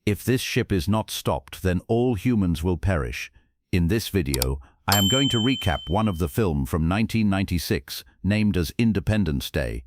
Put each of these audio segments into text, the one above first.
If this ship is not stopped, then all humans will perish. In this video, I am going to recap one of the film from 1996, named as Independence Day.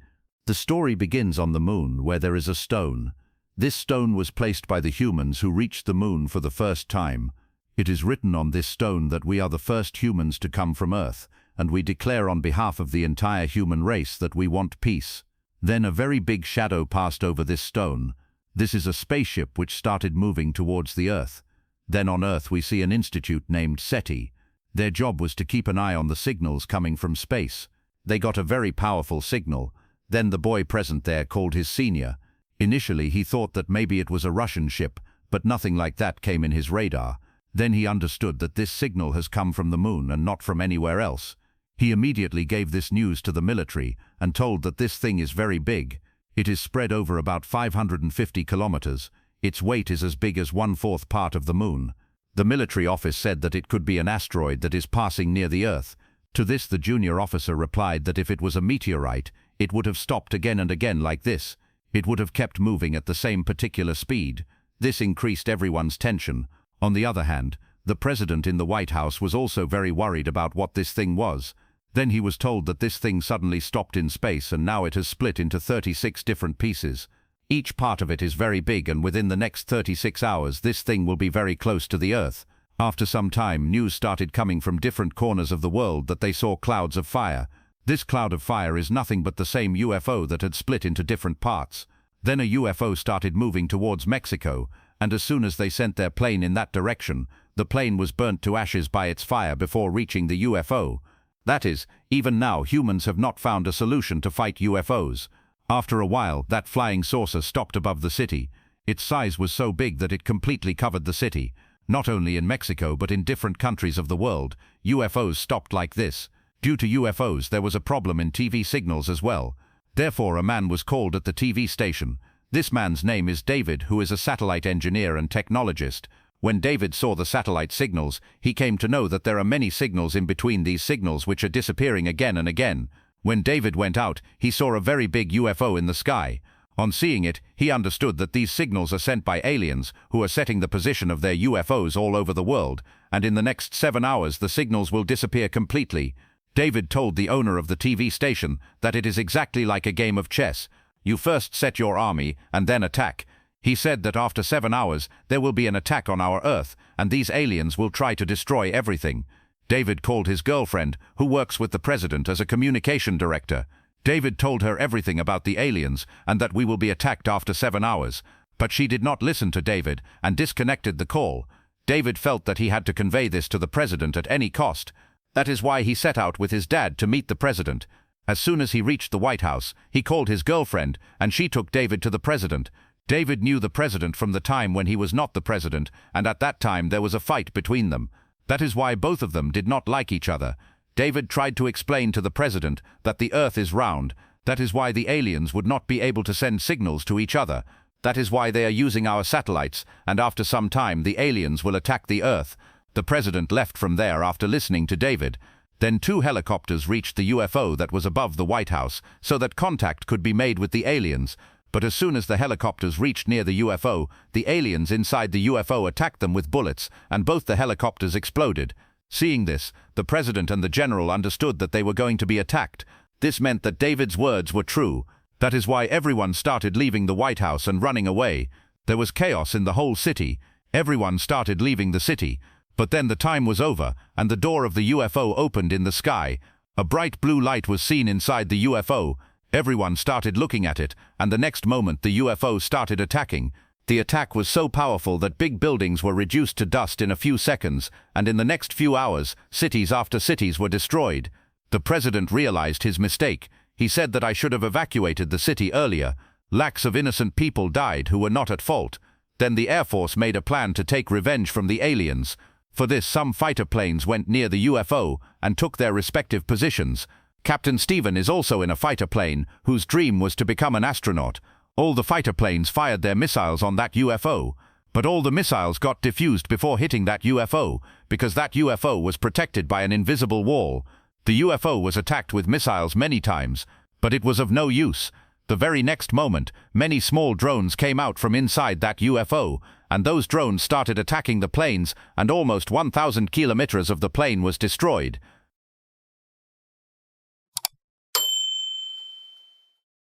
The story begins on the moon, where there is a stone. This stone was placed by the humans who reached the moon for the first time. It is written on this stone that we are the first humans to come from Earth, and we declare on behalf of the entire human race that we want peace. Then a very big shadow passed over this stone. This is a spaceship which started moving towards the Earth. Then on Earth we see an institute named SETI. Their job was to keep an eye on the signals coming from space. They got a very powerful signal. Then the boy present there called his senior. Initially he thought that maybe it was a Russian ship, but nothing like that came in his radar. Then he understood that this signal has come from the moon and not from anywhere else. He immediately gave this news to the military and told that this thing is very big. It is spread over about 550 kilometers. Its weight is as big as 1/4 part of the moon. The military office said that it could be an asteroid that is passing near the Earth. To this the junior officer replied that if it was a meteorite, it would have stopped again and again like this. It would have kept moving at the same particular speed. This increased everyone's tension. On the other hand, the president in the White House was also very worried about what this thing was. Then he was told that this thing suddenly stopped in space and now it has split into 36 different pieces. Each part of it is very big, and within the next 36 hours this thing will be very close to the Earth. After some time, news started coming from different corners of the world that they saw clouds of fire. This cloud of fire is nothing but the same UFO that had split into different parts. Then a UFO started moving towards Mexico, and as soon as they sent their plane in that direction, the plane was burnt to ashes by its fire before reaching the UFO. That is, even now humans have not found a solution to fight UFOs. After a while, that flying saucer stopped above the city. Its size was so big that it completely covered the city. Not only in Mexico but in different countries of the world, UFOs stopped like this. Due to UFOs, there was a problem in TV signals as well. Therefore, a man was called at the TV station. This man's name is David, who is a satellite engineer and technologist. When David saw the satellite signals, he came to know that there are many signals in between these signals which are disappearing again and again. When David went out, he saw a very big UFO in the sky. On seeing it, he understood that these signals are sent by aliens who are setting the position of their UFOs all over the world, and in the next 7 hours the signals will disappear completely. David told the owner of the TV station that it is exactly like a game of chess. You first set your army and then attack. He said that after 7 hours there will be an attack on our Earth, and these aliens will try to destroy everything. David called his girlfriend, who works with the president as a communication director. David told her everything about the aliens and that we will be attacked after 7 hours. But she did not listen to David and disconnected the call. David felt that he had to convey this to the president at any cost. That is why he set out with his dad to meet the president. As soon as he reached the White House, he called his girlfriend and she took David to the president. David knew the president from the time when he was not the president, and at that time there was a fight between them. That is why both of them did not like each other. David tried to explain to the president that the Earth is round. That is why the aliens would not be able to send signals to each other. That is why they are using our satellites, and after some time the aliens will attack the Earth. The president left from there after listening to David. Then 2 helicopters reached the UFO that was above the White House so that contact could be made with the aliens. But as soon as the helicopters reached near the UFO, the aliens inside the UFO attacked them with bullets, and both the helicopters exploded. Seeing this, the president and the general understood that they were going to be attacked. This meant that David's words were true. That is why everyone started leaving the White House and running away. There was chaos in the whole city. Everyone started leaving the city. But then the time was over, and the door of the UFO opened in the sky. A bright blue light was seen inside the UFO. Everyone started looking at it, and the next moment the UFO started attacking. The attack was so powerful that big buildings were reduced to dust in a few seconds, and in the next few hours, cities after cities were destroyed. The president realized his mistake. He said that I should have evacuated the city earlier. Lakhs of innocent people died who were not at fault. Then the Air Force made a plan to take revenge from the aliens. For this, some fighter planes went near the UFO and took their respective positions. Captain Stephen is also in a fighter plane whose dream was to become an astronaut. All the fighter planes fired their missiles on that UFO, but all the missiles got defused before hitting that UFO because that UFO was protected by an invisible wall. The UFO was attacked with missiles many times, but it was of no use. The very next moment, many small drones came out from inside that UFO, and those drones started attacking the planes, and almost 1,000 kilometers of the plane was destroyed.